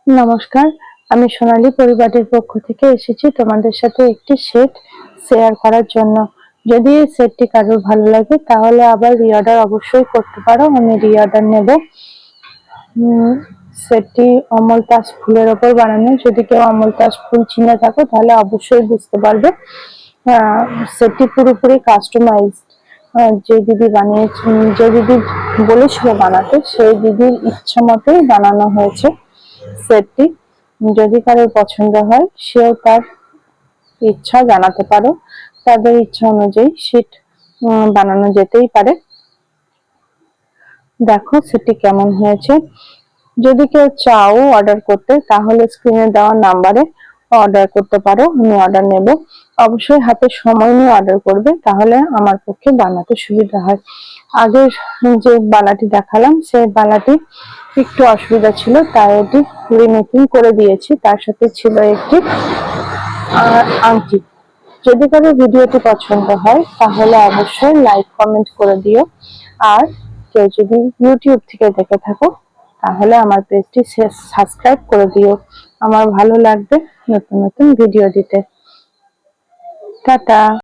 নমস্কার, আমি সোনালী পরিবারের পক্ষ থেকে এসেছি তোমাদের সাথে একটি সেট শেয়ার করার জন্য। যদি এই সেটটি কারোর ভালো লাগে তাহলে আবার রিঅর্ডার অবশ্যই করতে পারো, আমি রিঅর্ডার নেব। সেটটি অমল তাজ ফুলের ওপর বানানো। যদি কেউ অমল তাজ ফুল চিনে থাকো তাহলে অবশ্যই বুঝতে পারবে। সেটটি পুরোপুরি কাস্টমাইজ। যে দিদি বানিয়েছেন, যে দিদি বলেছিল বানাতে, সেই দিদির ইচ্ছা মতোই বানানো হয়েছে সেটটি। যদি কারোর পছন্দ হয় সেও তার ইচ্ছা জানাতে পারো, তাদের ইচ্ছা অনুযায়ী সেট বানানো যেতেই পারে। দেখো সেটটি কেমন হয়েছে। যদি কেউ চাও অর্ডার করতে তাহলে স্ক্রিনে দেওয়া নাম্বারে অর্ডার করতে পারো, আমি অর্ডার নেব। অবশ্যই হাতে সময় নিয়ে অর্ডার করবে, তাহলে আমার পক্ষে বানাতে সুবিধা হয়। আগের যে বালাটি দেখালাম সেই বালাটি একটু অসুবিধা ছিল, তাই এটি রিমেকিং করে দিয়েছি। তার সাথে ছিল একটি আংটি। যদি কারো ভিডিওটি পছন্দ হয় তাহলে অবশ্যই লাইক কমেন্ট করে দিও। আর কেউ যদি ইউটিউব থেকে দেখে থাকো তাহলে আমার পেজটি সাবস্ক্রাইব করে দিও। আমার ভালো লাগবে নতুন নতুন ভিডিও দিতে। টাটা।